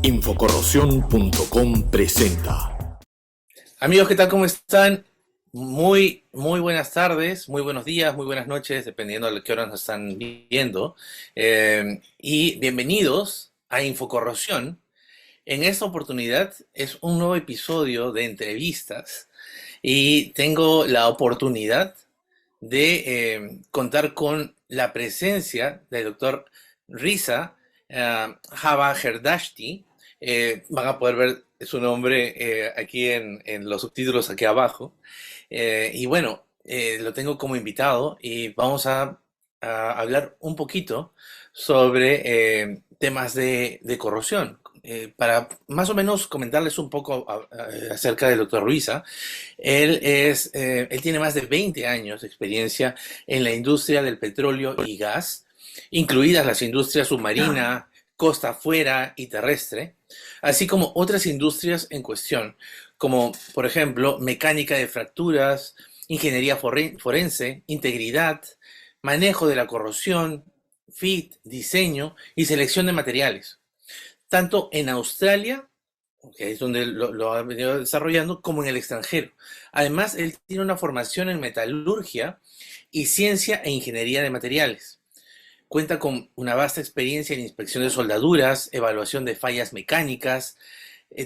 Infocorrosión.com presenta. Amigos, ¿qué tal? ¿Cómo están? Muy buenas tardes, muy buenos días, muy buenas noches, dependiendo de qué hora nos están viendo. Y bienvenidos a Infocorrosión. En esta oportunidad es un nuevo episodio de entrevistas y tengo la oportunidad de contar con la presencia del doctor Reza Javaherdashti. Van a poder ver su nombre aquí en los subtítulos aquí abajo. Y bueno, lo tengo como invitado y vamos a hablar un poquito sobre temas de corrosión. Para más o menos comentarles un poco acerca del doctor Reza. Él tiene más de 20 años de experiencia en la industria del petróleo y gas, incluidas las industrias submarina, costa afuera y terrestre, así como otras industrias en cuestión, como por ejemplo mecánica de fracturas, ingeniería forense, integridad, manejo de la corrosión, FIT, diseño y selección de materiales, tanto en Australia, que es donde lo ha venido desarrollando, como en el extranjero. Además, él tiene una formación en metalurgia y ciencia e ingeniería de materiales. Cuenta con una vasta experiencia en inspección de soldaduras, evaluación de fallas mecánicas,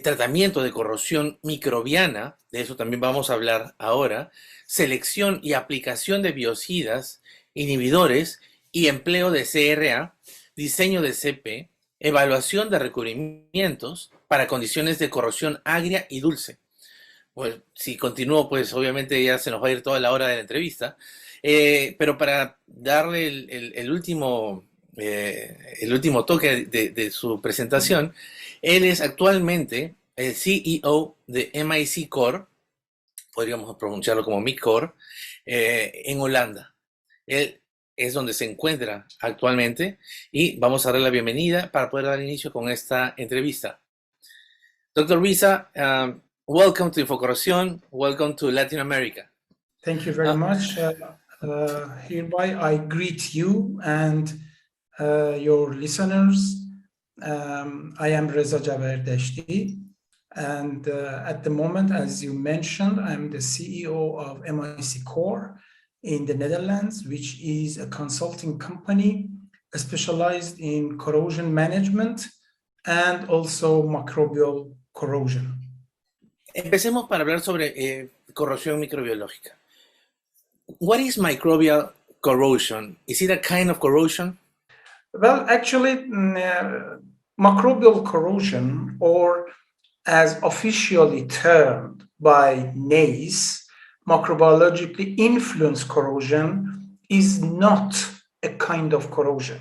tratamiento de corrosión microbiana, de eso también vamos a hablar ahora, selección y aplicación de biocidas, inhibidores y empleo de CRA, diseño de CP, evaluación de recubrimientos para condiciones de corrosión agria y dulce. Pues si continúo, pues obviamente ya se nos va a ir toda la hora de la entrevista. Pero para darle el último toque de su presentación, él es actualmente el CEO de MICCOR, podríamos pronunciarlo como MICCOR, en Holanda. Él es donde se encuentra actualmente y vamos a darle la bienvenida para poder dar inicio con esta entrevista. Dr. Reza, welcome to Infocorrosión, welcome to Latin America. Thank you very much. Hereby I greet you and your listeners. I am Reza Javaherdashti, and at the moment, as you mentioned, I'm the CEO of MICCOR in the Netherlands, which is a consulting company specialized in corrosion management and also microbial corrosion. Empecemos para hablar sobre corrosión microbiológica. What is microbial corrosion? Is it a kind of corrosion? Well, actually, microbial corrosion, or as officially termed by NACE, microbiologically influenced corrosion, is not a kind of corrosion.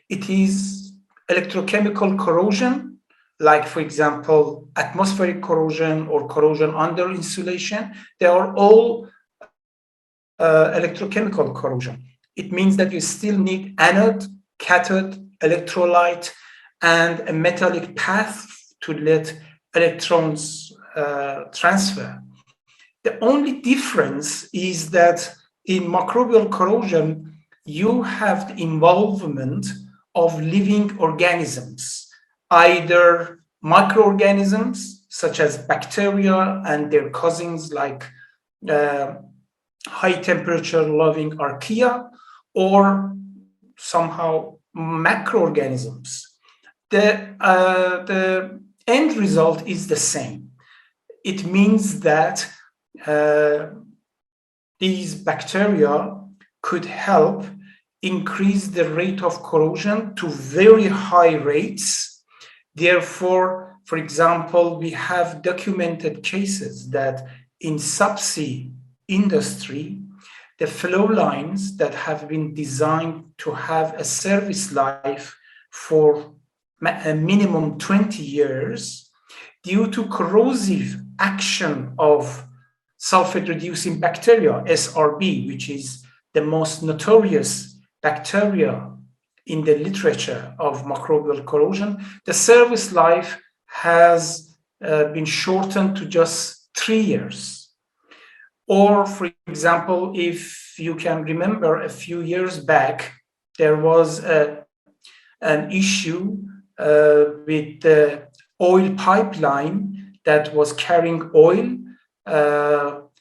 It is electrochemical corrosion, like, for example, atmospheric corrosion or corrosion under insulation. They are all electrochemical corrosion. It means that you still need anode, cathode, electrolyte, and a metallic path to let electrons transfer. The only difference is that in microbial corrosion, you have the involvement of living organisms, either microorganisms such as bacteria and their cousins like high temperature loving archaea, or somehow macroorganisms. The end result is the same. It means that these bacteria could help increase the rate of corrosion to very high rates. Therefore, for example, we have documented cases that in subsea industry, the flow lines that have been designed to have a service life for a minimum 20 years, due to corrosive action of sulfate-reducing bacteria, SRB, which is the most notorious bacteria in the literature of microbial corrosion, the service life has been shortened to just 3 years. Or, for example, if you can remember a few years back, there was an issue with the oil pipeline that was carrying oil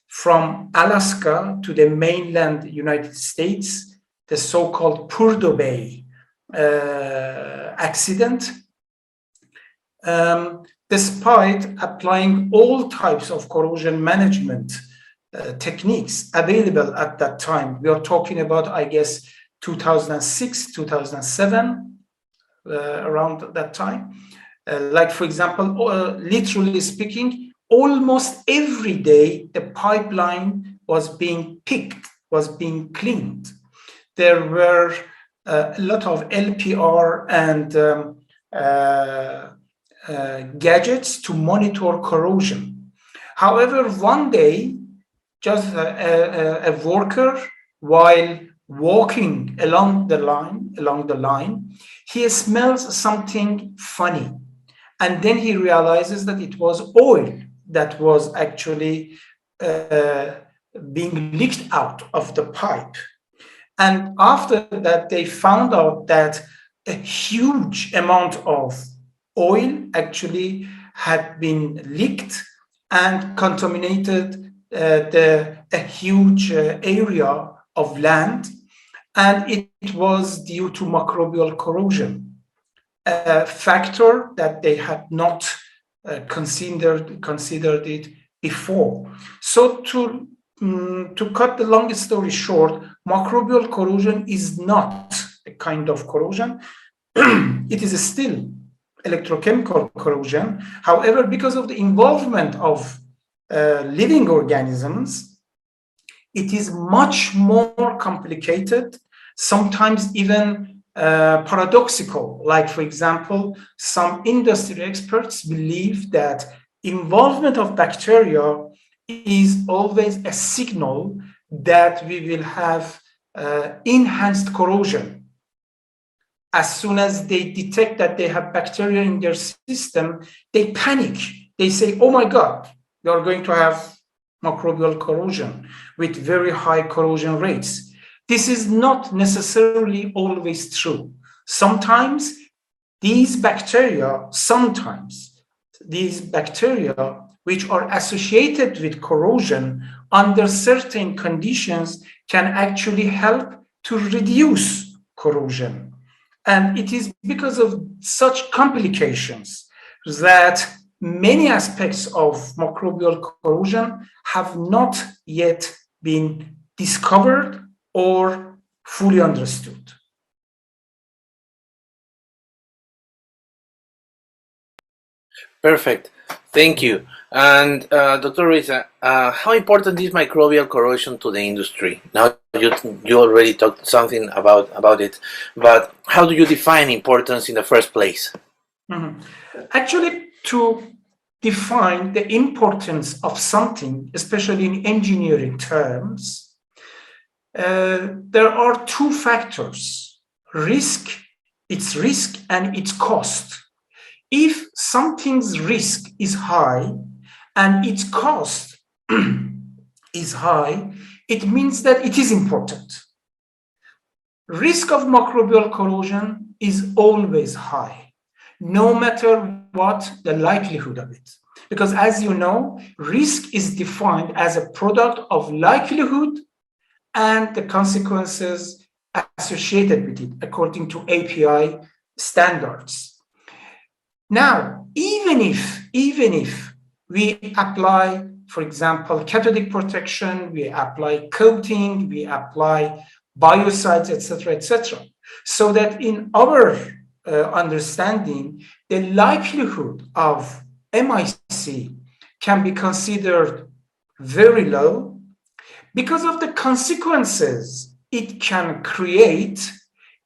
from Alaska to the mainland United States, the so-called Purdo Bay accident. Despite applying all types of corrosion management techniques available at that time, we are talking about, I guess, 2006, 2007, around that time. Like, for example, literally speaking, almost every day the pipeline was being picked, was being cleaned. There were a lot of LPR and gadgets to monitor corrosion. However, one day, just a worker, while walking along the line, he smells something funny. And then he realizes that it was oil that was actually being leaked out of the pipe. And after that, they found out that a huge amount of oil actually had been leaked and contaminated a huge area of land. And it was due to microbial corrosion, a factor that they had not considered it before. So to cut the long story short, microbial corrosion is not a kind of corrosion. It is still electrochemical corrosion. However, because of the involvement of living organisms, it is much more complicated, sometimes even paradoxical. Like, for example, some industry experts believe that involvement of bacteria is always a signal that we will have enhanced corrosion. As soon as they detect that they have bacteria in their system, they panic. They say, oh my God, we are going to have microbial corrosion with very high corrosion rates. This is not necessarily always true. Sometimes these bacteria, which are associated with corrosion under certain conditions, can actually help to reduce corrosion. And it is because of such complications that many aspects of microbial corrosion have not yet been discovered or fully understood. Perfect. Thank you. And Dr. Reza, how important is microbial corrosion to the industry? Now you already talked something about it, but how do you define importance in the first place? Mm-hmm. Actually, to define the importance of something, especially in engineering terms, there are two factors: its risk and its cost. If something's risk is high and its cost is high, it means that it is important. Risk of microbial corrosion is always high, no matter what the likelihood of it. Because as you know, risk is defined as a product of likelihood and the consequences associated with it according to API standards. Now, even if we apply, for example, cathodic protection, we apply coating, we apply biocides, etc., so that in our understanding, the likelihood of MIC can be considered very low. Because of the consequences it can create,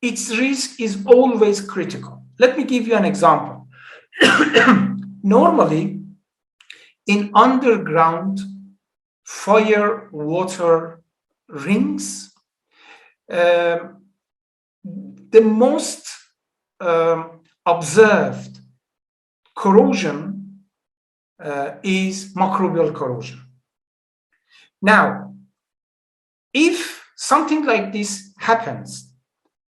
its risk is always critical. Let me give you an example. Normally, in underground fire water rings, the most observed corrosion is microbial corrosion. Now, if something like this happens,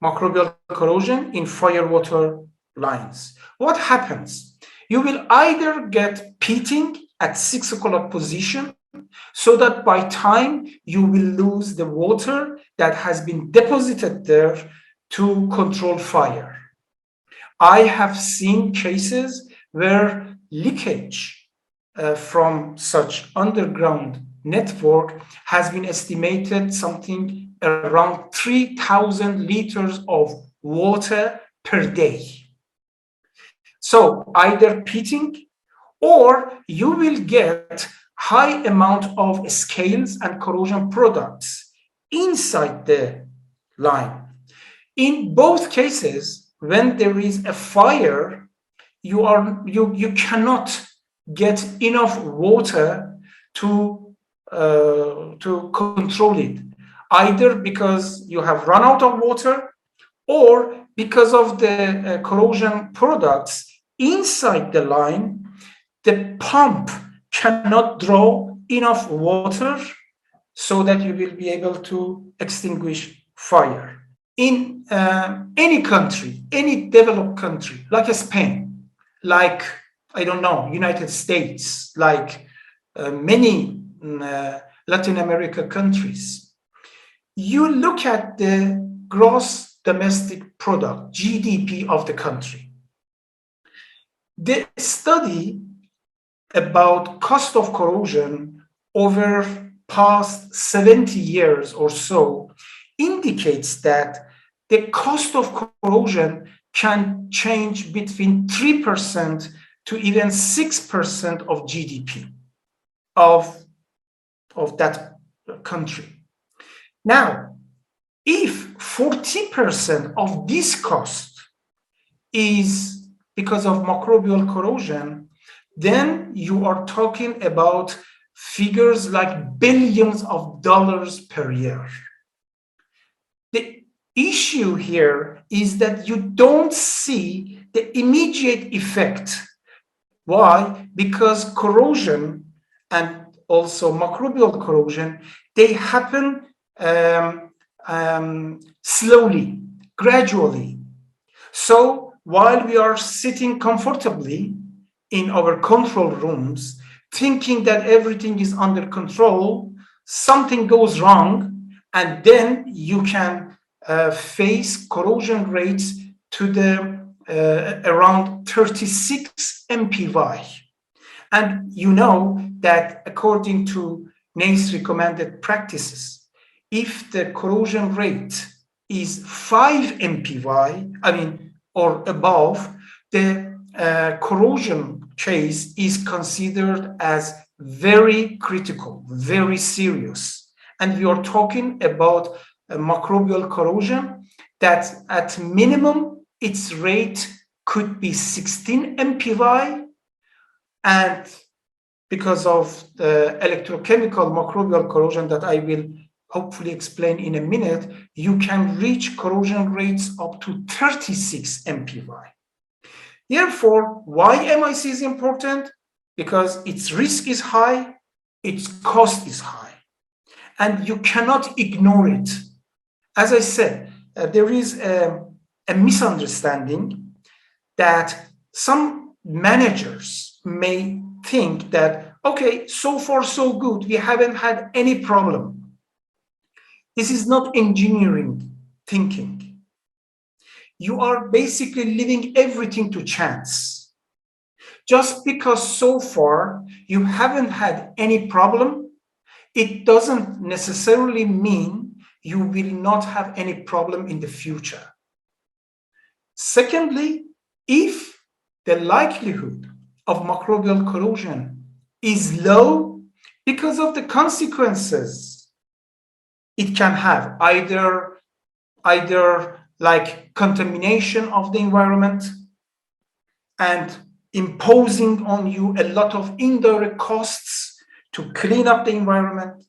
microbial corrosion in fire water lines, what happens? You will either get pitting at 6 o'clock position, so that by time you will lose the water that has been deposited there to control fire. I have seen cases where leakage from such underground network has been estimated something around 3,000 liters of water per day. So either pitting, or you will get high amount of scales and corrosion products inside the line. In both cases, when there is a fire, you cannot get enough water to control it, either because you have run out of water or because of the corrosion products inside the line. The pump cannot draw enough water so that you will be able to extinguish fire. In any country, any developed country, like Spain, like, I don't know, United States, like many Latin America countries, you look at the gross domestic product, GDP of the country. The study about cost of corrosion over past 70 years or so indicates that the cost of corrosion can change between 3% to even 6% of GDP of that country. Now, if 40% of this cost is because of microbial corrosion, then you are talking about figures like billions of dollars per year. The issue here is that you don't see the immediate effect. Why? Because corrosion and also microbial corrosion, they happen slowly, gradually. So while we are sitting comfortably in our control rooms, thinking that everything is under control, something goes wrong, and then you can face corrosion rates to the around 36 mpy. And you know that according to NACE recommended practices, if the corrosion rate is 5 mpy, or above, the corrosion case is considered as very critical, very serious. And we are talking about microbial corrosion that at minimum, its rate could be 16 mpy. And because of the electrochemical microbial corrosion that I will hopefully explain in a minute, you can reach corrosion rates up to 36 mpy. Therefore, why MIC is important? Because its risk is high, its cost is high, and you cannot ignore it. As I said, there is a misunderstanding that some managers may think that, okay, so far so good, we haven't had any problem. This is not engineering thinking. You are basically leaving everything to chance. Just because so far you haven't had any problem, it doesn't necessarily mean you will not have any problem in the future. Secondly, if the likelihood of microbial corrosion is low because of the consequences it can have, either like contamination of the environment and imposing on you a lot of indirect costs to clean up the environment,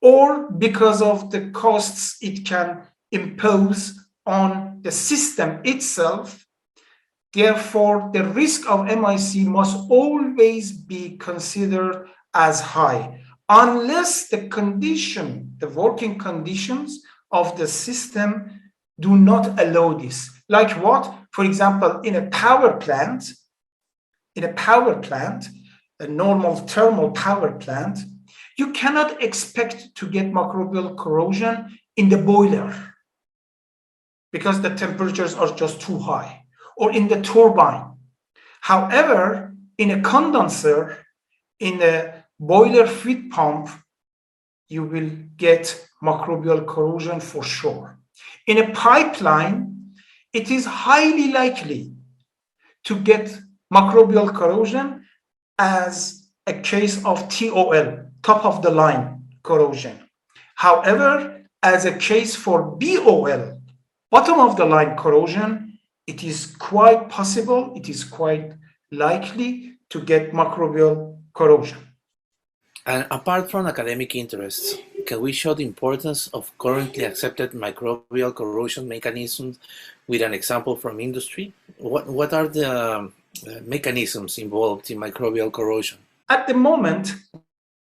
or because of the costs it can impose on the system itself. Therefore, the risk of MIC must always be considered as high, unless the working conditions of the system do not allow this. Like what? For example, in a power plant, in a power plant, a normal thermal power plant, you cannot expect to get microbial corrosion in the boiler because the temperatures are just too high, or in the turbine. However, in a condenser, in a boiler feed pump, you will get microbial corrosion for sure. In a pipeline, it is highly likely to get microbial corrosion as a case of TOL, top of the line corrosion. However, as a case for BOL, bottom of the line corrosion, it is quite possible, it is quite likely to get microbial corrosion. And apart from academic interests, can we show the importance of currently accepted microbial corrosion mechanisms with an example from industry? What are the mechanisms involved in microbial corrosion? At the moment,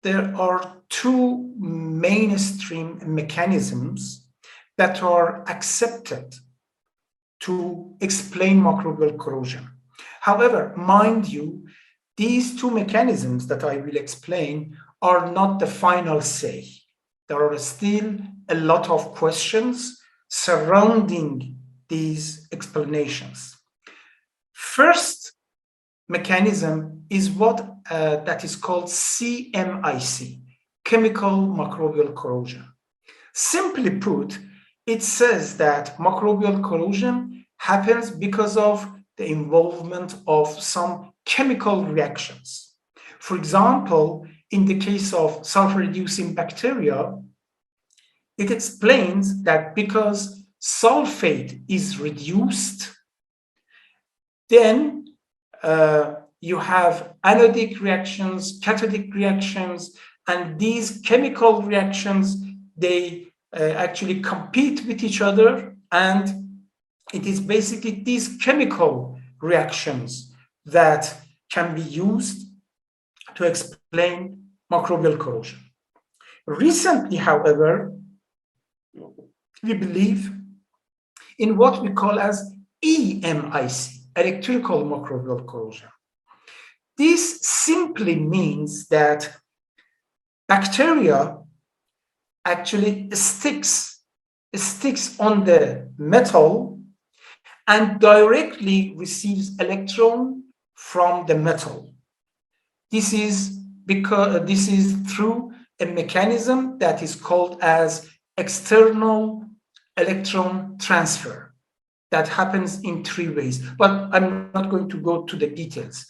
there are two mainstream mechanisms that are accepted to explain microbial corrosion. However, mind you, these two mechanisms that I will explain are not the final say. There are still a lot of questions surrounding these explanations. First mechanism is what that is called CMIC, chemical microbial corrosion. Simply put, it says that microbial corrosion happens because of the involvement of some chemical reactions. For example, in the case of sulfur-reducing bacteria, it explains that because sulfate is reduced, then you have anodic reactions, cathodic reactions, and these chemical reactions, they actually compete with each other, and it is basically these chemical reactions that can be used to explain microbial corrosion. Recently, however, we believe in what we call as EMIC, electrical microbial corrosion. This simply means that bacteria actually sticks on the metal and directly receives electron from the metal. This is through a mechanism that is called as external electron transfer that happens in three ways, but I'm not going to go to the details.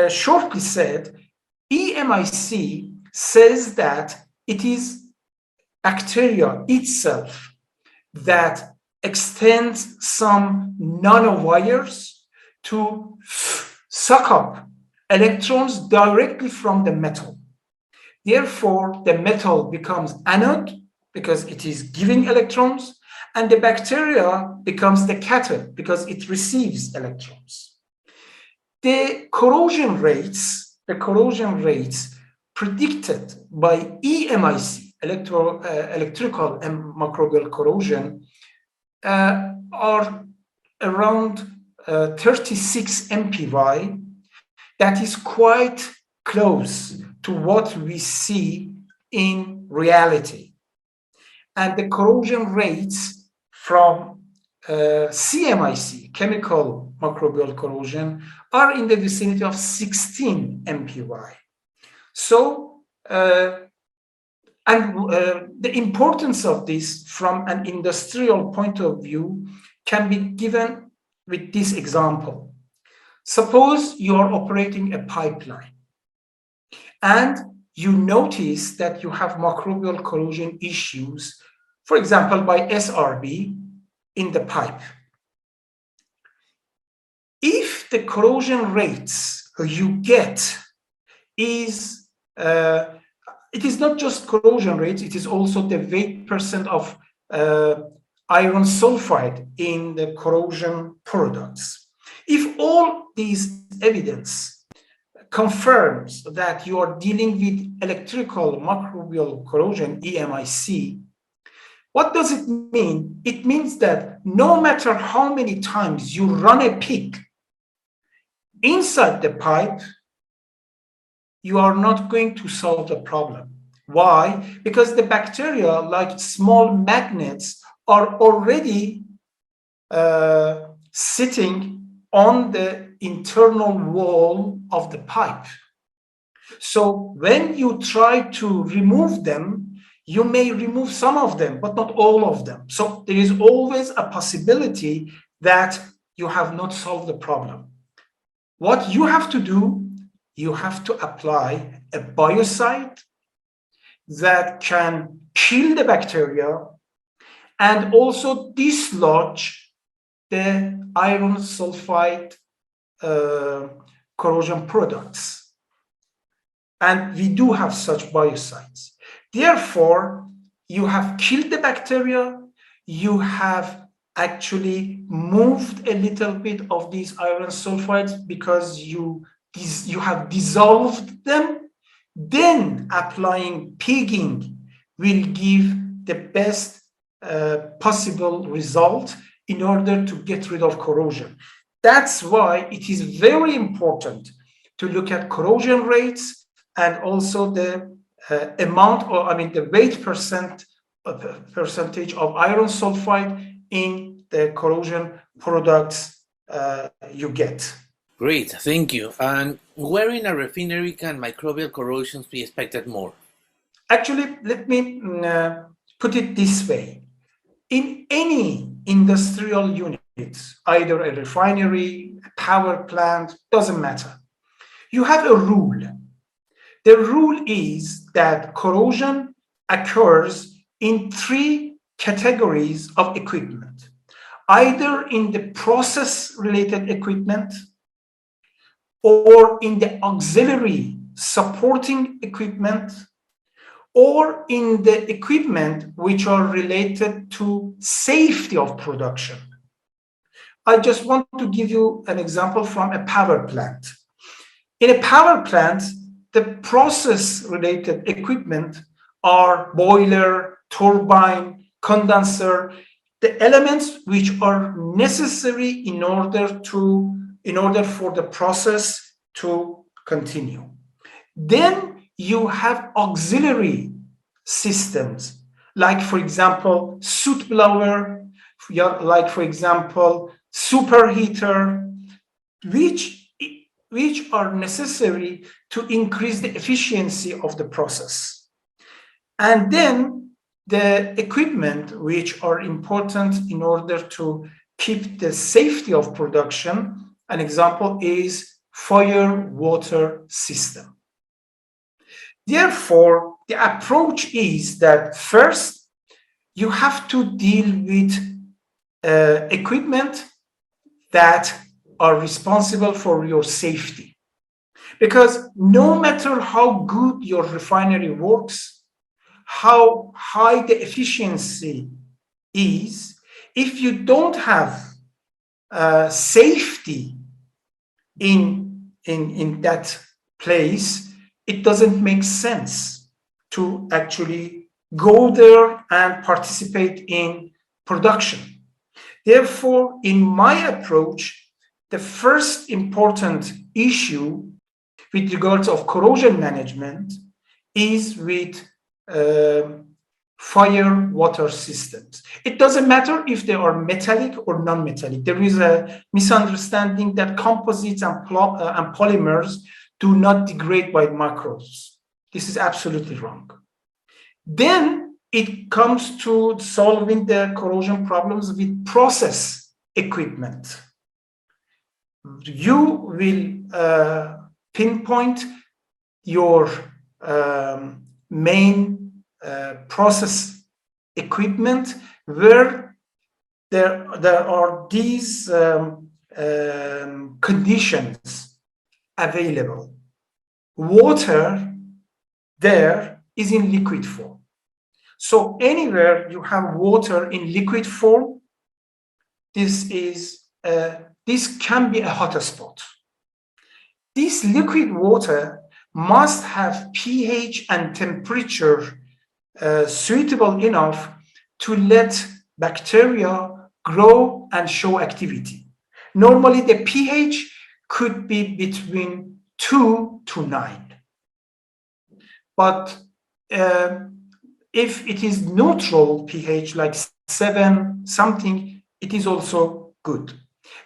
Shortly said, EMIC says that it is bacteria itself that extends some nanowires to suck up electrons directly from the metal. Therefore, the metal becomes anode because it is giving electrons, and the bacteria becomes the cathode because it receives electrons. The corrosion rates predicted by EMIC, electrical and microbial corrosion, are around 36 mpy. That is quite close to what we see in reality. And the corrosion rates from CMIC, chemical microbial corrosion, are in the vicinity of 16 mpy. So, the importance of this from an industrial point of view can be given with this example. Suppose you are operating a pipeline and you notice that you have microbial corrosion issues, for example, by SRB in the pipe. If the corrosion rates you get is, it is not just corrosion rates, it is also the weight % of iron sulfide in the corrosion products. If all these evidence confirms that you are dealing with electrical microbial corrosion, EMIC, what does it mean? It means that no matter how many times you run a pick, inside the pipe, you are not going to solve the problem. Why? Because the bacteria, like small magnets, are already sitting on the internal wall of the pipe. So when you try to remove them, you may remove some of them, but not all of them. So there is always a possibility that you have not solved the problem. What you have to do, you have to apply a biocide that can kill the bacteria and also dislodge the iron sulfide corrosion products. And we do have such biocides. Therefore, you have killed the bacteria, you have actually moved a little bit of these iron sulfides because you have dissolved them. Then applying pigging will give the best possible result in order to get rid of corrosion. That's why it is very important to look at corrosion rates and also the amount, or the weight percentage of iron sulfide in the corrosion products you get. Great, thank you. And where in a refinery can microbial corrosions be expected more? Actually, let me put it this way. In any industrial unit, either a refinery, a power plant, doesn't matter. You have a rule. The rule is that corrosion occurs in 3 categories of equipment, either in the process-related equipment, or in the auxiliary supporting equipment, or in the equipment which are related to safety of production. I just want to give you an example from a power plant. In a power plant, the process-related equipment are boiler, turbine, condenser, the elements which are necessary in order for the process to continue. Then you have auxiliary systems, like for example, soot blower, like for example, superheater, which are necessary to increase the efficiency of the process. And then the equipment which are important in order to keep the safety of production. An example is fire water system. Therefore, the approach is that first, you have to deal with equipment that are responsible for your safety. Because no matter how good your refinery works, how high the efficiency is, if you don't have safety in that place, it doesn't make sense to actually go there and participate in production. Therefore, in my approach, the first important issue with regards of corrosion management is with fire water systems. It doesn't matter if they are metallic or non-metallic. There is a misunderstanding that composites and polymers do not degrade by microbes. This is absolutely wrong. Then it comes to solving the corrosion problems with process equipment. You will pinpoint your main process equipment where there are these conditions available. Water there is in liquid form. So anywhere you have water in liquid form, this can be a hotspot. This liquid water must have pH and temperature suitable enough to let bacteria grow and show activity. Normally, the pH could be between 2 to 9. But if it is neutral pH, like 7 something, it is also good.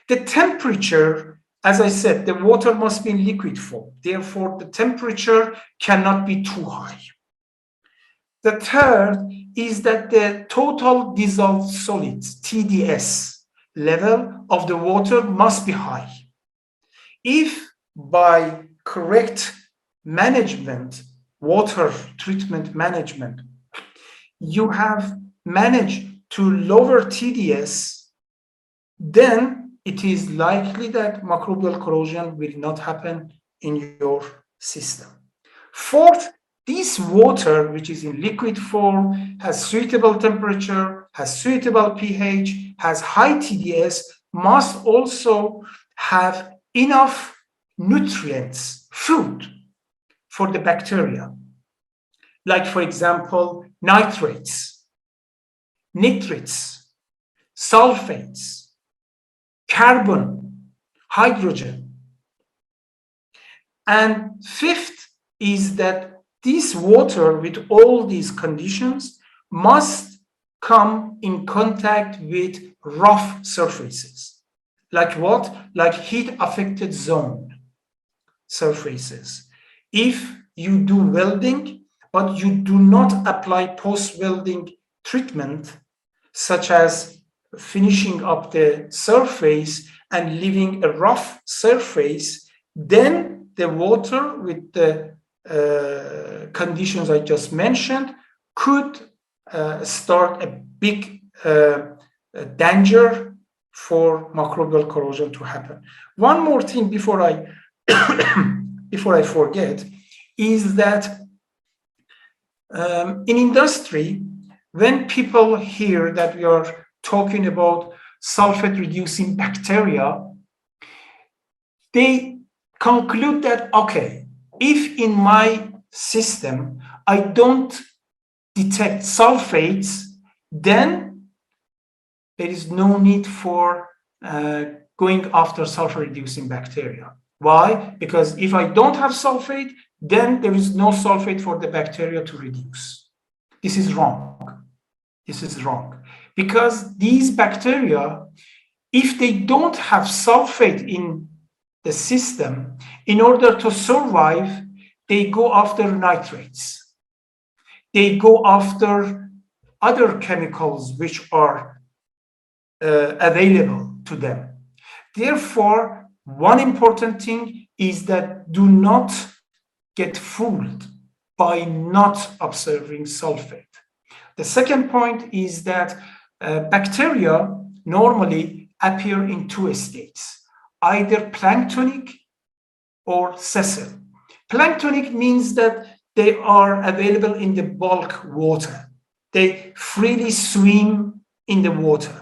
The temperature, as I said, the water must be in liquid form. Therefore, the temperature cannot be too high. The third is that the total dissolved solids, TDS, level of the water must be high. If by correct management, water treatment management, you have managed to lower TDS, then it is likely that microbial corrosion will not happen in your system. Fourth, this water, which is in liquid form, has suitable temperature, has suitable pH, has high TDS, must also have enough nutrients, food, for the bacteria. Like, for example, nitrates, nitrates, sulfates, carbon, hydrogen. And fifth is that this water with all these conditions must come in contact with rough surfaces. Like what? Like heat affected zone surfaces. If you do welding, but you do not apply post-welding treatment, such as finishing up the surface and leaving a rough surface, then the water with the conditions I just mentioned could start a big danger for microbial corrosion to happen. One more thing before I forget is that in industry, when people hear that we are talking about sulfate-reducing bacteria, they conclude that, okay, if in my system I don't detect sulfates, then there is no need for going after sulfur-reducing bacteria. Why? Because if I don't have sulfate, then there is no sulfate for the bacteria to reduce. This is wrong. This is wrong. Because these bacteria, if they don't have sulfate in the system, in order to survive, they go after nitrates. They go after other chemicals which are available to them. Therefore, one important thing is that do not get fooled by not observing sulfate. The second point is that bacteria normally appear in two states, either planktonic or sessile. Planktonic means that they are available in the bulk water. They freely swim in the water.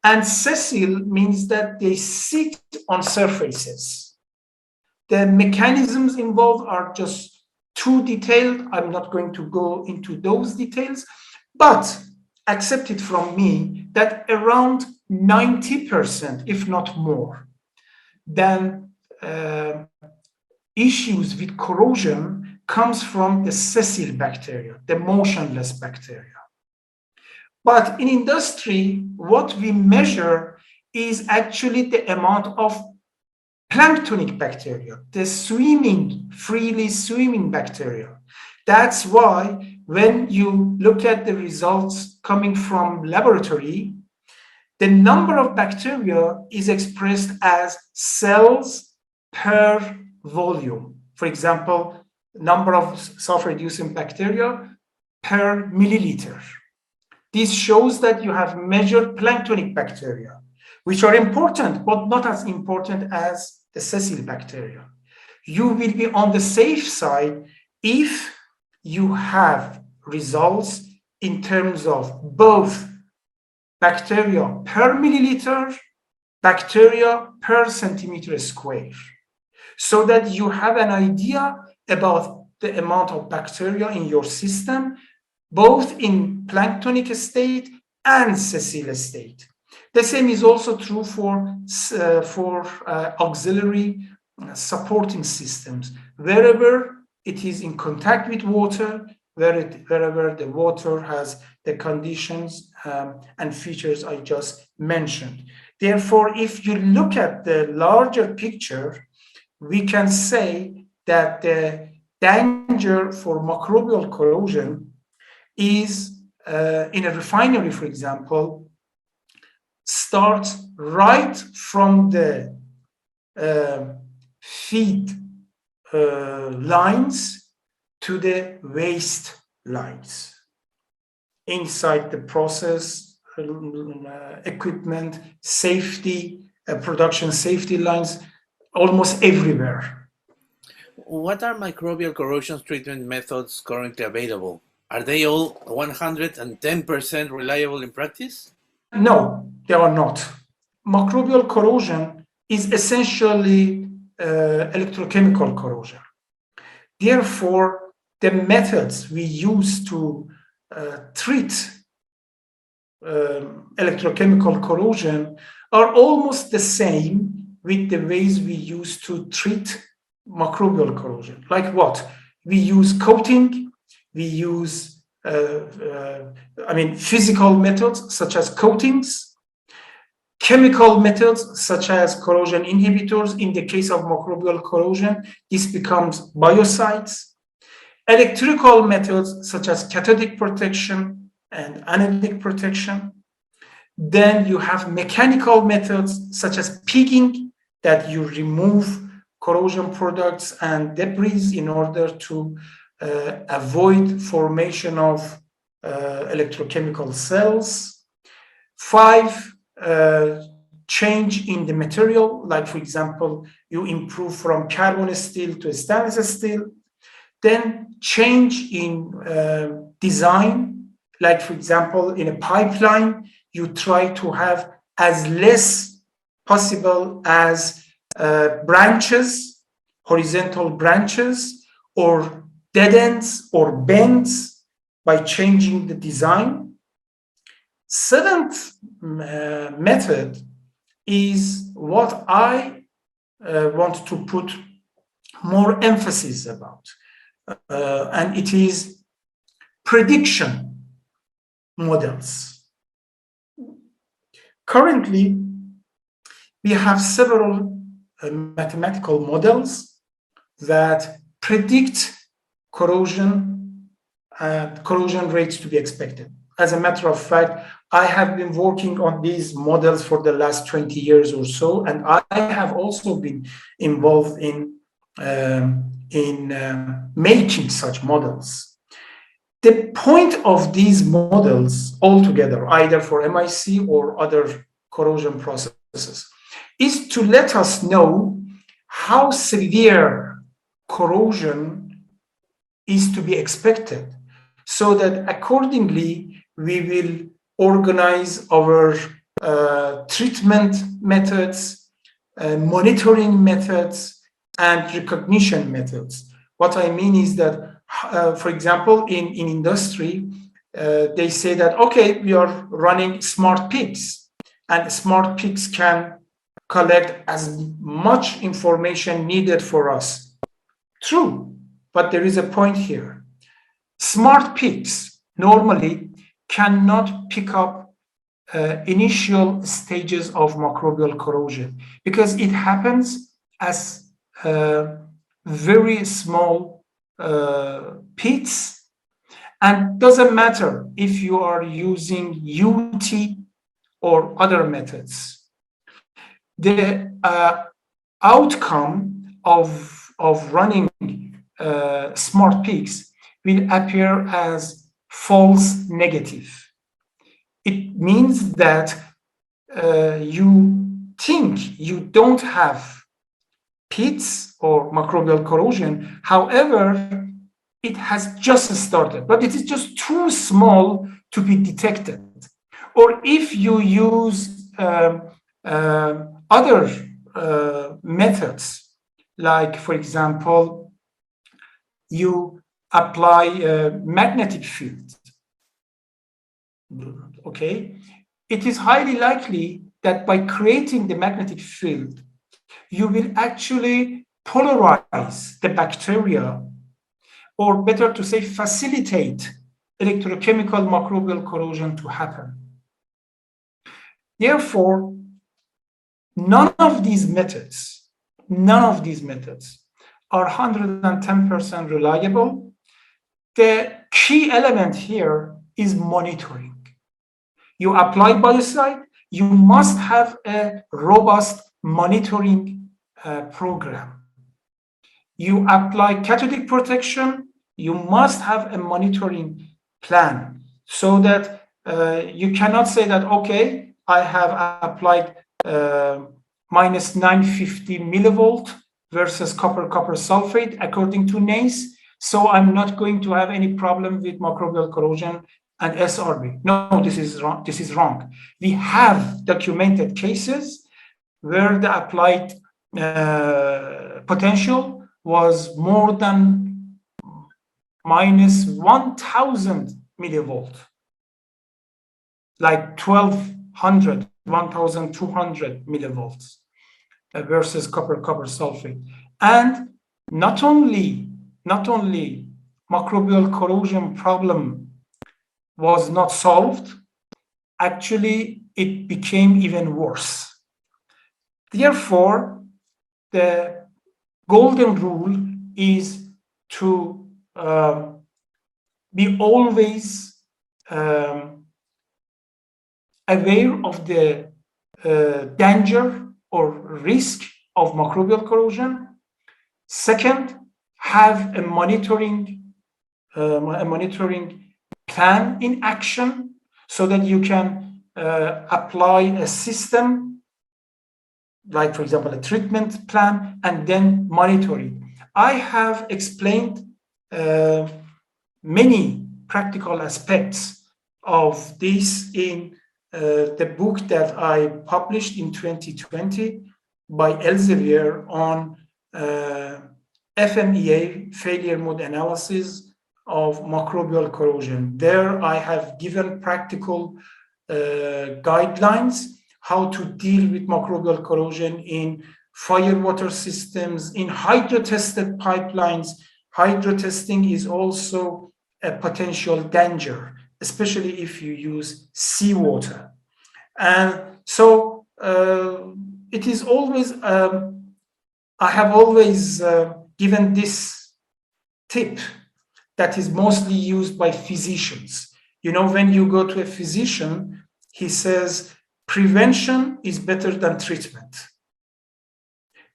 And sessile means that they sit on surfaces. The mechanisms involved are just too detailed. I'm not going to go into those details, but accept it from me that around 90%, if not more, than issues with corrosion comes from the sessile bacteria, the motionless bacteria. But in industry, what we measure is actually the amount of planktonic bacteria, the swimming, freely swimming bacteria. That's why when you look at the results coming from laboratory, the number of bacteria is expressed as cells per volume. For example, number of sulfur-reducing bacteria per milliliter. This shows that you have measured planktonic bacteria, which are important, but not as important as the sessile bacteria. You will be on the safe side if you have results in terms of both bacteria per milliliter, bacteria per centimeter square, so that you have an idea about the amount of bacteria in your system, both in planktonic state and sessile state. The same is also true for auxiliary supporting systems. Wherever it is in contact with water, wherever the water has the conditions and features I just mentioned. Therefore, if you look at the larger picture, we can say that the danger for microbial corrosion is in a refinery, for example, starts right from the feed lines to the waste lines. Inside the process, equipment, safety, production safety lines, almost everywhere. What are microbial corrosion treatment methods currently available? Are they all 110% reliable in practice? No, they are not. Microbial corrosion is essentially electrochemical corrosion. Therefore, the methods we use to treat electrochemical corrosion are almost the same with the ways we use to treat microbial corrosion. Like what? We use coating, we use physical methods such as coatings, chemical methods such as corrosion inhibitors. In the case of microbial corrosion, this becomes biocides. Electrical methods such as cathodic protection and anodic protection. Then you have mechanical methods such as pigging, that you remove corrosion products and debris in order to avoid formation of electrochemical cells. 5, change in the material, like for example, you improve from carbon steel to stainless steel. Then change in design, like for example, in a pipeline, you try to have as less possible as branches, horizontal branches, or dead ends or bends by changing the design. 7th method is what I want to put more emphasis about, and it is prediction models. Currently, we have several mathematical models that predict corrosion and corrosion rates to be expected. As a matter of fact, I have been working on these models for the last 20 years or so, and I have also been involved in making such models. The point of these models altogether, either for MIC or other corrosion processes, is to let us know how severe corrosion is to be expected, so that accordingly we will organize our treatment methods, monitoring methods, and recognition methods. What I mean is that, for example, in industry, they say that, okay, we are running smart pigs, and smart pigs can collect as much information needed for us. True, but there is a point here. Smart pigs normally cannot pick up initial stages of microbial corrosion because it happens as very small pits, and doesn't matter if you are using UT or other methods. The outcome of running smart pigs will appear as false negative. It means that you think you don't have pits or microbial corrosion. However, it has just started, but it is just too small to be detected. Or if you use other methods, like, for example, you apply a magnetic field, okay? it is highly likely that by creating the magnetic field, you will actually polarize the bacteria, or better to say, facilitate electrochemical microbial corrosion to happen. Therefore, none of these methods are 110% reliable. The key element here is monitoring. You apply biocide, you must have a robust monitoring program. You apply cathodic protection, you must have a monitoring plan, so that you cannot say that, okay, I have applied minus 950 millivolt versus copper sulfate according to NACE, so I'm not going to have any problem with microbial corrosion and SRB. No, this is wrong. We have documented cases where the applied potential was more than minus 1000 millivolt, like 1200, 1200 millivolts versus copper sulfate. And not only microbial corrosion problem was not solved, actually it became even worse. Therefore, the golden rule is to be always aware of the danger or risk of microbial corrosion. Second, have a monitoring plan in action, so that you can apply a system, like, for example, a treatment plan, and then monitor it. I have explained many practical aspects of this in the book that I published in 2020 by Elsevier on FMEA, failure mode analysis of microbial corrosion. There I have given practical guidelines how to deal with microbial corrosion in fire water systems, in hydro-tested pipelines. Hydro-testing is also a potential danger, especially if you use seawater. And so it is always, I have always given this tip that is mostly used by physicians. You know, when you go to a physician, he says, prevention is better than treatment.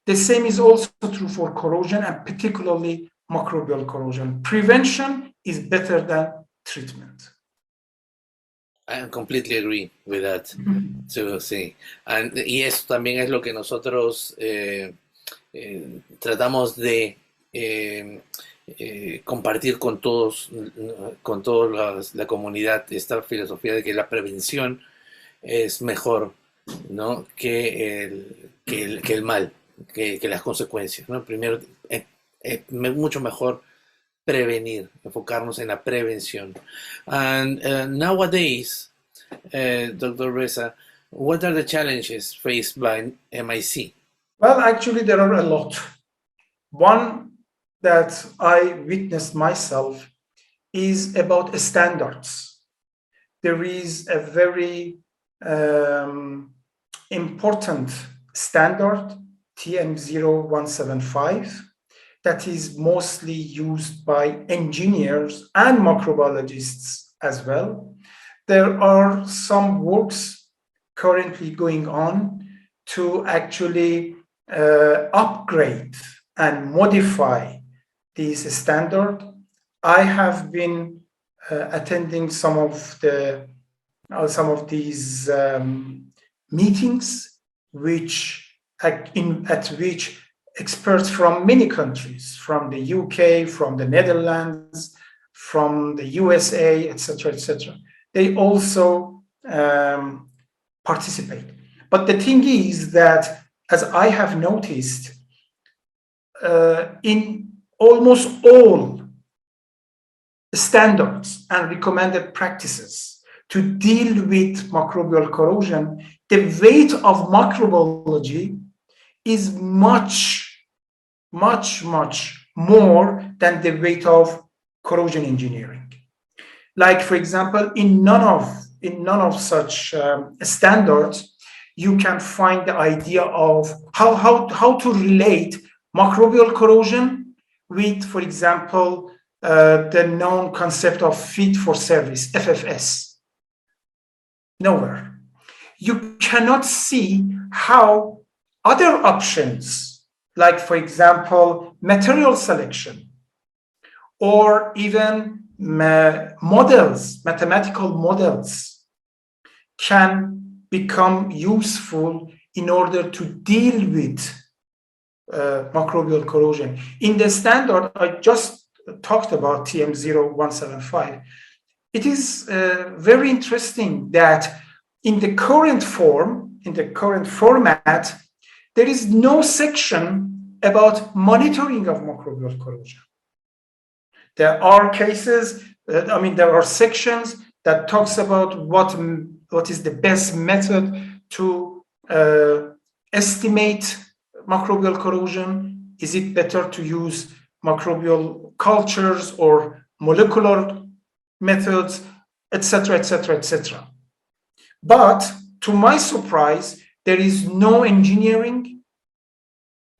The same is also true for corrosion, and particularly microbial corrosion. Prevention is better than treatment. I completely agree with that. So, sí. Y eso también es lo que nosotros tratamos de compartir con todos la comunidad, esta filosofía de que la prevención es mejor, ¿no?, que el mal, que las consecuencias, ¿no? Primero, mucho mejor prevenir, enfocarnos en la prevención. And nowadays, Dr. Reza, what are the challenges faced by MIC? Well, actually, there are a lot. One that I witnessed myself is about standards. There is a very important standard, TM0175, that is mostly used by engineers and microbiologists as well. There are some works currently going on to actually upgrade and modify this standard. I have been attending some of these meetings, at which experts from many countries, from the UK, from the Netherlands, from the USA, etc., they also participate. But the thing is that, as I have noticed, in almost all standards and recommended practices, to deal with microbial corrosion, the weight of microbiology is much, much, much more than the weight of corrosion engineering. Like, for example, in none of such standards, you can find the idea of how to relate microbial corrosion with, for example, the known concept of fit for service, FFS. Nowhere. You cannot see how other options, like, for example, material selection, or even models, mathematical models, can become useful in order to deal with microbial corrosion. In the standard I just talked about, TM0175, it is very interesting that in the current format, there is no section about monitoring of microbial corrosion. There are cases, there are sections that talks about what is the best method to estimate microbial corrosion. Is it better to use microbial cultures or molecular methods, etc., etc., etc. But to my surprise, there is no engineering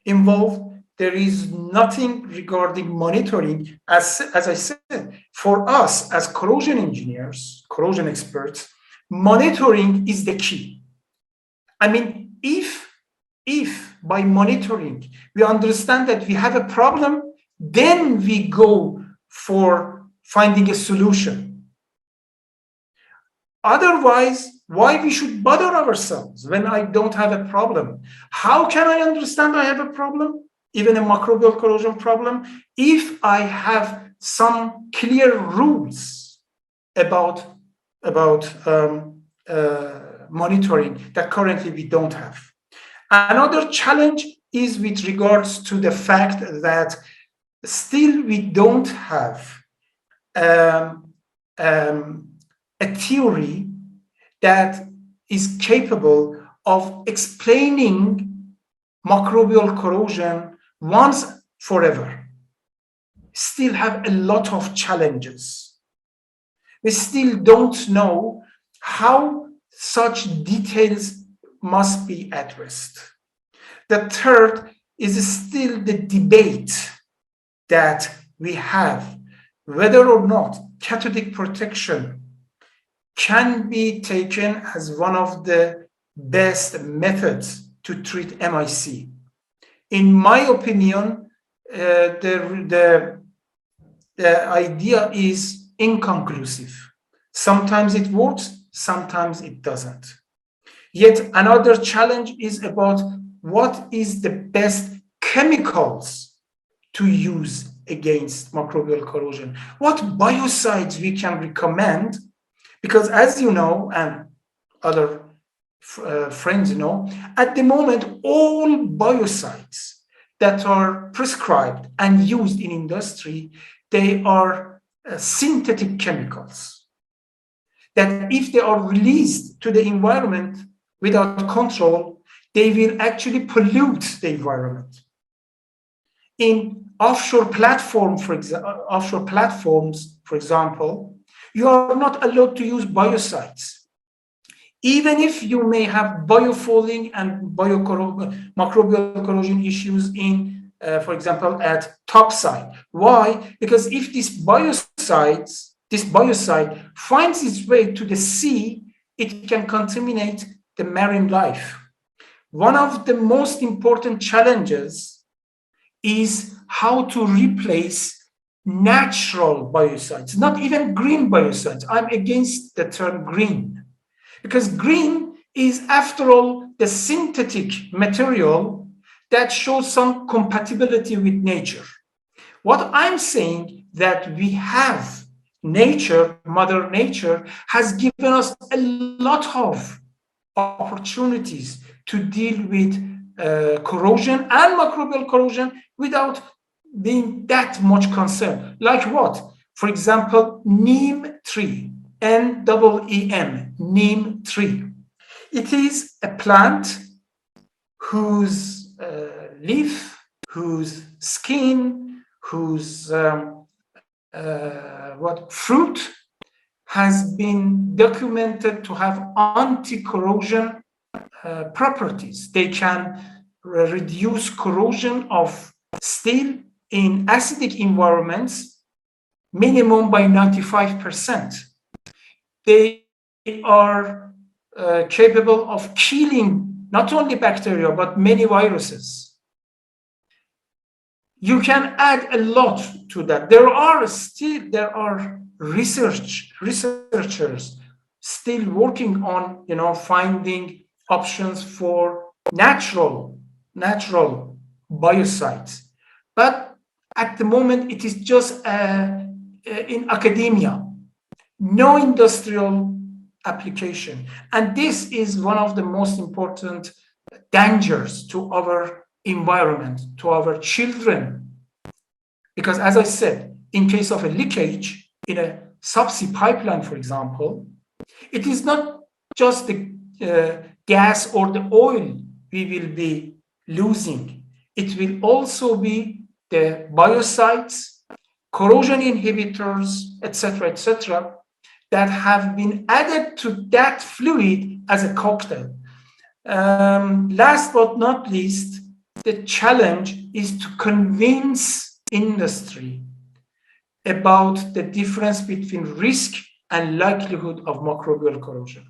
involved. There is nothing regarding monitoring. As I said, for us as corrosion engineers, corrosion experts, monitoring is the key. If by monitoring we understand that we have a problem, then we go for finding a solution. Otherwise, why we should bother ourselves when I don't have a problem? How can I understand I have a problem, even a microbial corrosion problem, if I have some clear rules about monitoring that currently we don't have? Another challenge is with regards to the fact that still we don't have a theory that is capable of explaining microbial corrosion once forever. Still have a lot of challenges. We still don't know how such details must be addressed. The third is still the debate that we have whether or not cathodic protection can be taken as one of the best methods to treat MIC. In my opinion, the idea is inconclusive. Sometimes it works, sometimes it doesn't. Yet another challenge is about what is the best chemicals to use against microbial corrosion. What biocides we can recommend, because as you know, and other friends know, at the moment, all biocides that are prescribed and used in industry, they are synthetic chemicals that if they are released to the environment without control, they will actually pollute the environment. In offshore platforms, for example, you are not allowed to use biocides. Even if you may have biofouling and microbial corrosion issues in, for example, at topside. Why? Because if this biocide finds its way to the sea, it can contaminate the marine life. One of the most important challenges is how to replace natural biocides, not even green biocides. I'm against the term green, because green is, after all, the synthetic material that shows some compatibility with nature. What I'm saying that we have nature, Mother Nature, has given us a lot of opportunities to deal with corrosion and microbial corrosion without being that much concerned. Like what? For example, neem tree, N-E-E-M, neem tree. It is a plant whose leaf, whose skin, whose fruit has been documented to have anti-corrosion properties. They can reduce corrosion of steel in acidic environments minimum by 95%. They are capable of killing not only bacteria, but many viruses. You can add a lot to that. There are researchers still working on, finding options for natural biocides. But at the moment, it is just in academia, no industrial application. And this is one of the most important dangers to our environment, to our children. Because as I said, in case of a leakage in a subsea pipeline, for example, it is not just the gas or the oil we will be losing. It will also be the biocides, corrosion inhibitors, etc., that have been added to that fluid as a cocktail. Last but not least, the challenge is to convince industry about the difference between risk and likelihood of microbial corrosion,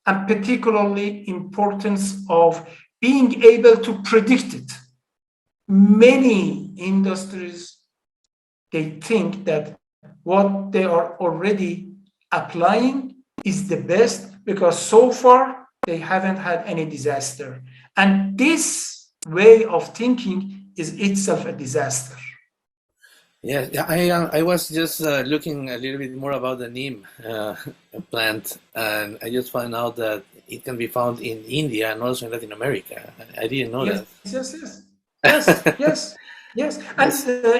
and particularly importance of being able to predict it. Many industries, they think that what they are already applying is the best because so far they haven't had any disaster. And this way of thinking is itself a disaster. Yeah, I was just looking a little bit more about the neem plant, and I just found out that it can be found in India and also in Latin America. I didn't know that. Yes. And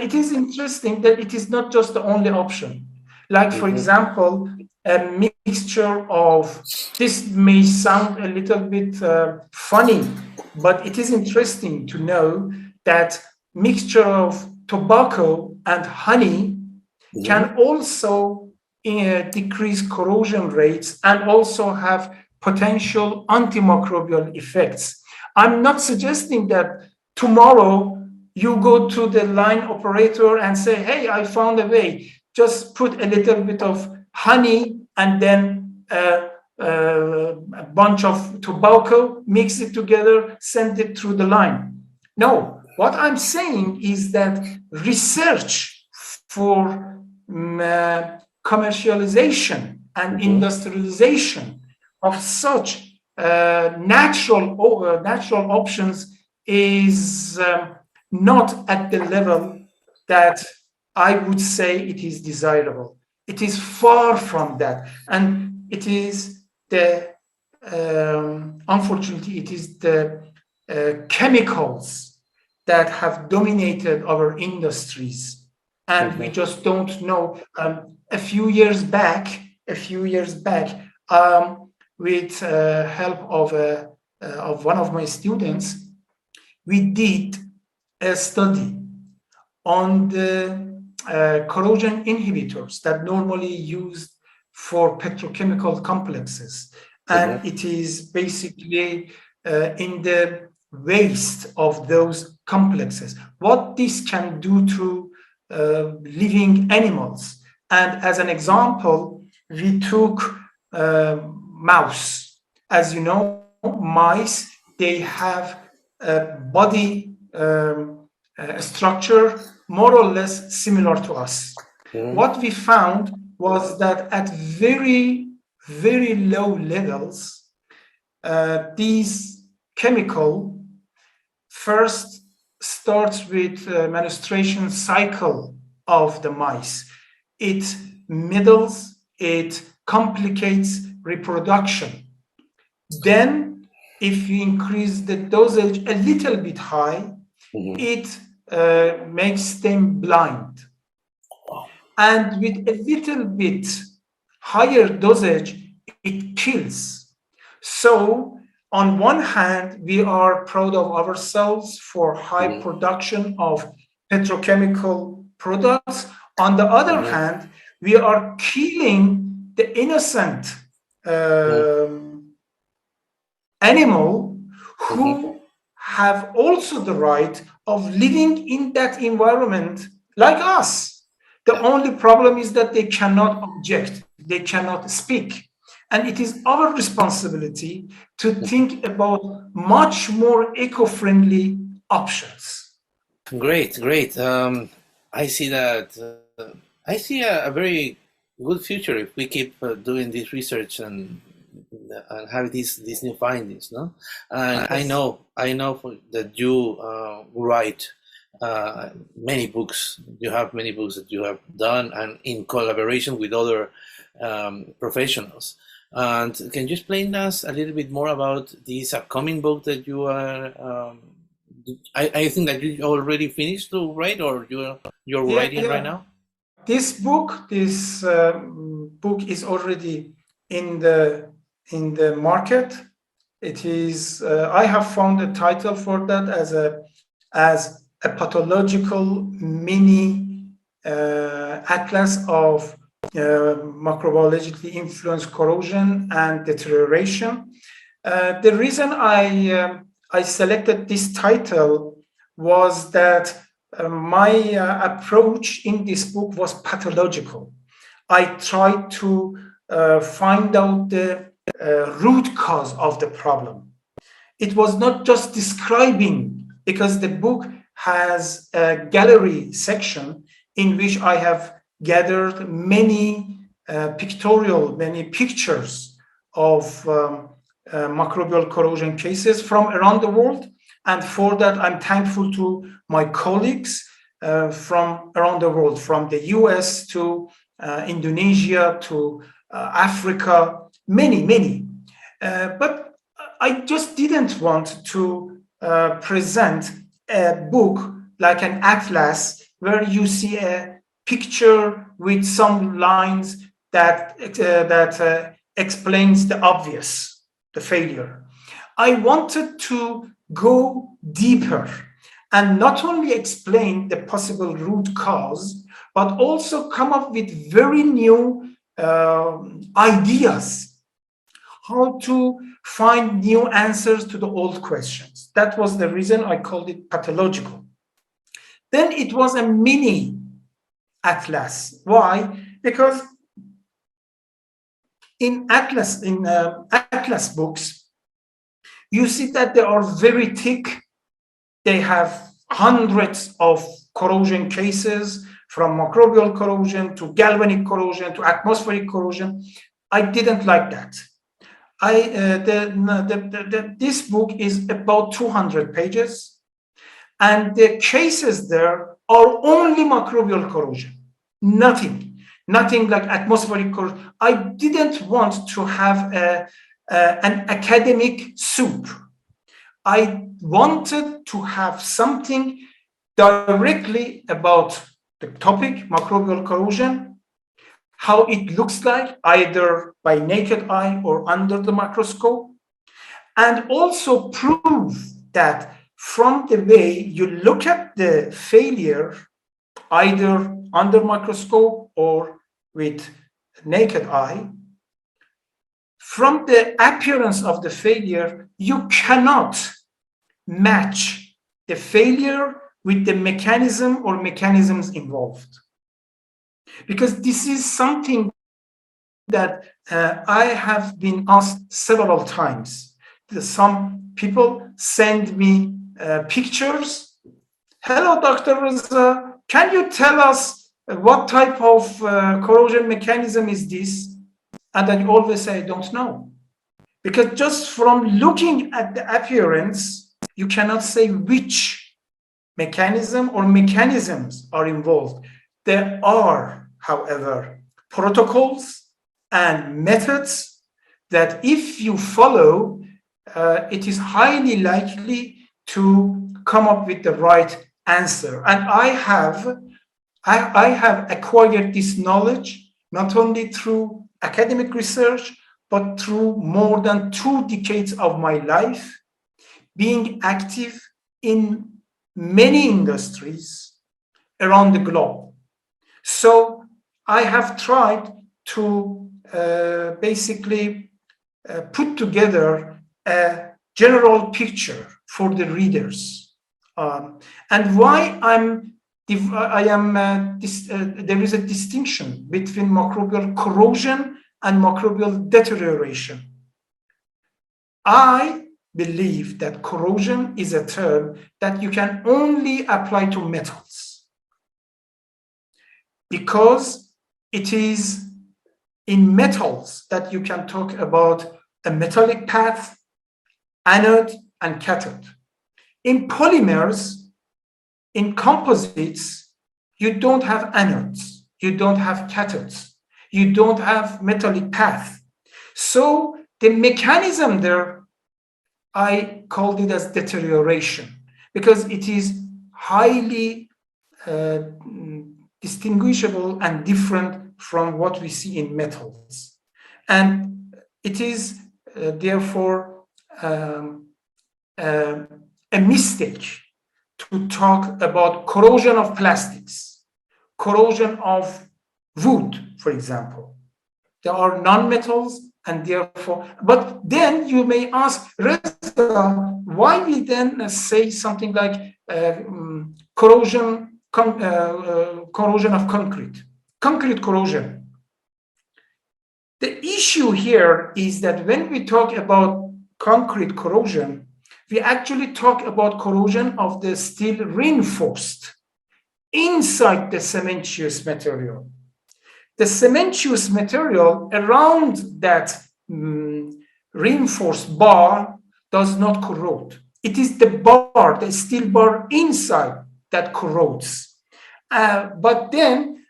it is interesting that it is not just the only option. Like, for example, a mixture of, this may sound a little bit funny, but it is interesting to know that mixture of tobacco and honey can also decrease corrosion rates and also have potential antimicrobial effects. I'm not suggesting that tomorrow you go to the line operator and say, hey, I found a way. Just put a little bit of honey and then a bunch of tobacco, mix it together, send it through the line. No, what I'm saying is that research for commercialization and industrialization of such natural options is not at the level that I would say it is desirable. It is far from that. And it is unfortunately, it is the chemicals that have dominated our industries. And we just don't know. A few years back, with help of one of my students, we did a study on the corrosion inhibitors that normally used for petrochemical complexes. And it is basically in the waste of those complexes. What this can do to living animals. And as an example, we took mouse. As you know, mice, they have a body structure more or less similar to us. What we found was that at very, very low levels, these chemical first starts with menstruation cycle of the mice. It middles, it complicates reproduction. Then, if you increase the dosage a little bit high, it makes them blind. And with a little bit higher dosage, it kills. So on one hand, we are proud of ourselves for high production of petrochemical products. On the other hand, we are killing the innocent animal who have also the right of living in that environment like us. The only problem is that they cannot object, they cannot speak. And it is our responsibility to think about much more eco-friendly options. Great. I see that. I see a very good future if we keep doing this research and have these new findings, no? And I know that you write many books. You have many books that you have done, and in collaboration with other professionals. And can you explain us a little bit more about this upcoming book that you are? I think that you already finished to write, or you're writing right now. This book is already in the market. It is. I have found a title for that as a pathological mini atlas of microbiologically influenced corrosion and deterioration. The reason I selected this title was that my approach in this book was pathological. I tried to find out the root cause of the problem. It was not just describing, because the book has a gallery section in which I have gathered many pictures of microbial corrosion cases from around the world. And for that, I'm thankful to my colleagues from around the world, from the US to Indonesia to Africa, many. But I just didn't want to present a book like an atlas where you see a picture with some lines that explains the obvious, the failure. I wanted to go deeper and not only explain the possible root cause, but also come up with very new ideas, how to find new answers to the old questions. That was the reason I called it pathological. Then it was a mini atlas. Why? Because in atlas books, you see that they are very thick. They have hundreds of corrosion cases, from microbial corrosion to galvanic corrosion to atmospheric corrosion. I didn't like that. This book is about 200 pages, and the cases there are only microbial corrosion, nothing like atmospheric corrosion. I didn't want to have an academic soup. I wanted to have something directly about the topic, microbial corrosion, how it looks like, either by naked eye or under the microscope, and also prove that from the way you look at the failure, either under microscope or with naked eye, from the appearance of the failure, you cannot match the failure with the mechanism or mechanisms involved. Because this is something that I have been asked several times. Some people send me pictures. Hello, Dr. Reza, can you tell us what type of corrosion mechanism is this? And I always say, I don't know. Because just from looking at the appearance, you cannot say which mechanism or mechanisms are involved. There are, however, protocols and methods that if you follow, it is highly likely to come up with the right answer. And I have acquired this knowledge not only through academic research, but through more than 2 decades of my life, being active in many industries around the globe. So I have tried to basically put together a general picture for the readers. And why there is a distinction between microbial corrosion and microbial deterioration. I believe that corrosion is a term that you can only apply to metals, because it is in metals that you can talk about a metallic path, anode, and cathode. In polymers, in composites, you don't have anodes, you don't have cathodes, you don't have metallic path. So the mechanism there, I called it as deterioration, because it is highly distinguishable and different from what we see in metals. And it is therefore a mistake to talk about corrosion of plastics, corrosion of wood, for example. There are non-metals, and therefore, but then you may ask, Reza, why we then say something like corrosion of concrete corrosion? The issue here is that when we talk about concrete corrosion, we actually talk about corrosion of the steel reinforced inside the cementitious material. The cementitious material around that reinforced bar does not corrode. It is the bar, the steel bar inside, that corrodes. But then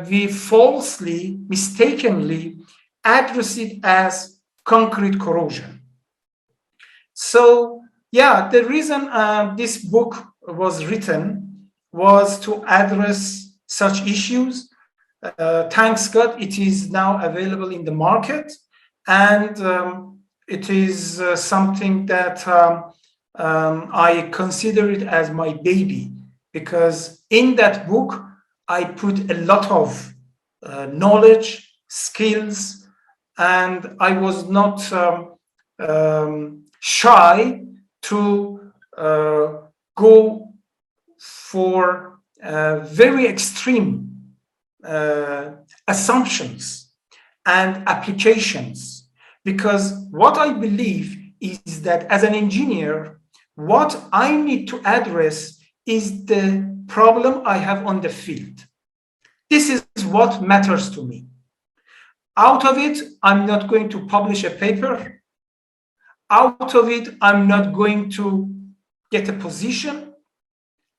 we falsely, mistakenly address it as concrete corrosion. So yeah, the reason this book was written was to address such issues. Thanks God, it is now available in the market, and it is something that I consider it as my baby, because in that book I put a lot of knowledge, skills, and I was not shy to go for very extreme assumptions and applications, because what I believe is that as an engineer, what I need to address is the problem I have on the field. This is what matters to me. Out of it, I'm not going to publish a paper. Out of it, I'm not going to get a position.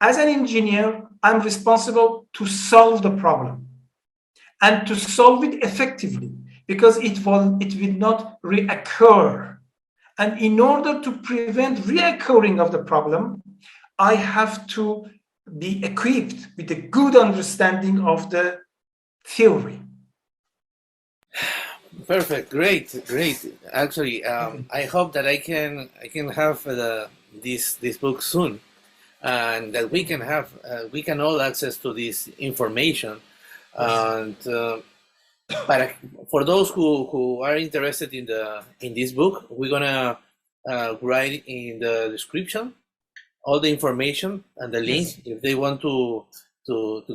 As an engineer, I'm responsible to solve the problem and to solve it effectively, because it will not reoccur. And in order to prevent reoccurring of the problem, I have to be equipped with a good understanding of the theory. Perfect, great. Actually, I hope that I can have this book soon, and that we can all access to this information. And for those who are interested in this book, we're gonna write in the description all the information and the link if they want to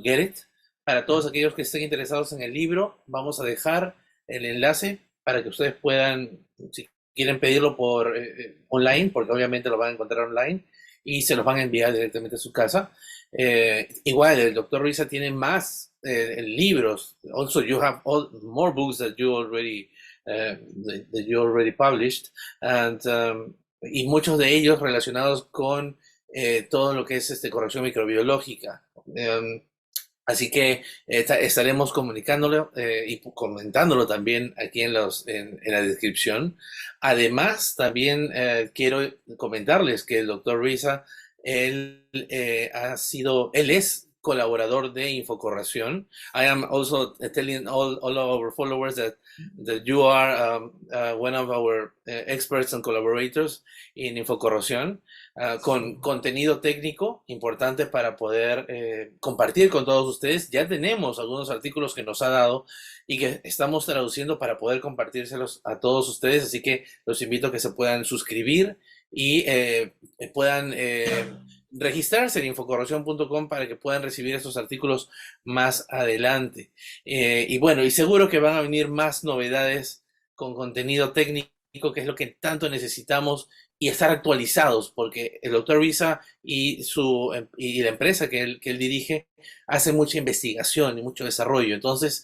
get it. Para todos aquellos que estén interesados en el libro, vamos a dejar el enlace para que ustedes puedan, si quieren pedirlo por online, porque obviamente lo van a encontrar online, y se los van a enviar directamente a su casa. Igual, el Dr. Reza tiene más libros. Also, you have more books that you already published, y muchos de ellos relacionados con todo lo que es corrosión microbiológica. Así que estaremos comunicándolo y comentándolo también aquí en la descripción. Además, también quiero comentarles que el Dr. Reza, él es colaborador de Infocorrosión. I am also telling all our followers that you are one of our experts and collaborators in Infocorrosión, con contenido técnico importante para poder compartir con todos ustedes. Ya tenemos algunos artículos que nos ha dado y que estamos traduciendo para poder compartírselos a todos ustedes, así que los invito a que se puedan suscribir y puedan registrarse en infocorrosión.com para que puedan recibir estos artículos más adelante. Y bueno, y seguro que van a venir más novedades con contenido técnico, que es lo que tanto necesitamos, y estar actualizados, porque el doctor Reza y la empresa que él dirige hace mucha investigación y mucho desarrollo. Entonces,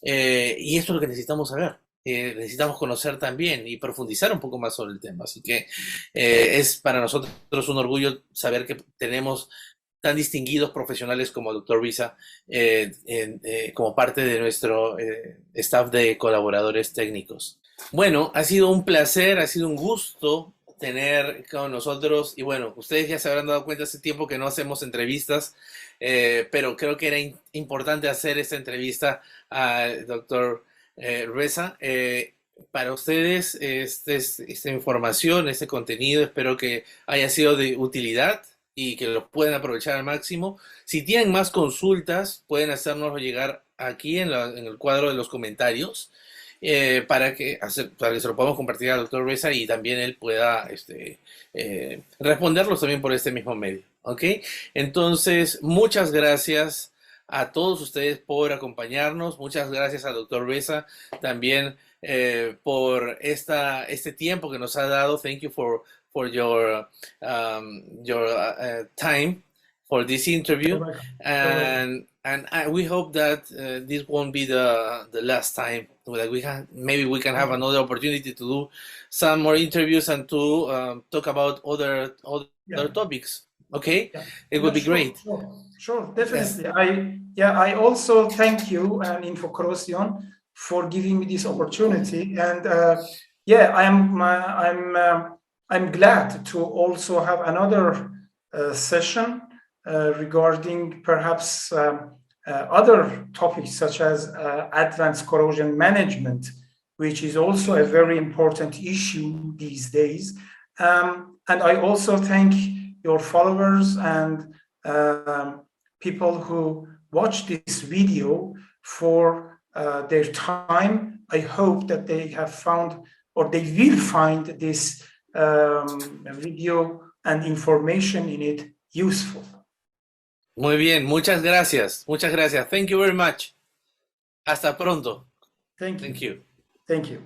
y esto es lo que necesitamos saber. Necesitamos conocer también y profundizar un poco más sobre el tema. Así que es para nosotros un orgullo saber que tenemos tan distinguidos profesionales como el doctor Reza como parte de nuestro staff de colaboradores técnicos. Bueno, ha sido un placer, ha sido un gusto tener con nosotros, y bueno, ustedes ya se habrán dado cuenta hace tiempo que no hacemos entrevistas, pero creo que era importante hacer esta entrevista al doctor Reza. Para ustedes esta información, este contenido, espero que haya sido de utilidad y que lo puedan aprovechar al máximo. Si tienen más consultas, pueden hacérnoslo llegar aquí en el cuadro de los comentarios, para que se lo podamos compartir al doctor Reza y también él pueda responderlos también por este mismo medio. ¿Ok? Entonces, muchas gracias a todos ustedes por acompañarnos. Muchas gracias al doctor Reza también por este tiempo que nos ha dado. Thank you for your time for this interview. And we hope that this won't be the last time. That maybe we can have another opportunity to do some more interviews and to talk about other topics. Okay, it would be great. Sure, definitely. Yes. I also thank you and Infocorrosión for giving me this opportunity, and I'm glad to also have another session regarding perhaps other topics such as advanced corrosion management, which is also a very important issue these days. And I also thank your followers and people who watch this video for their time. I hope that they have found, or they will find, this video and information in it useful. Muy bien, muchas gracias. Muchas gracias. Thank you very much. Hasta pronto. Thank you. Thank you. Thank you.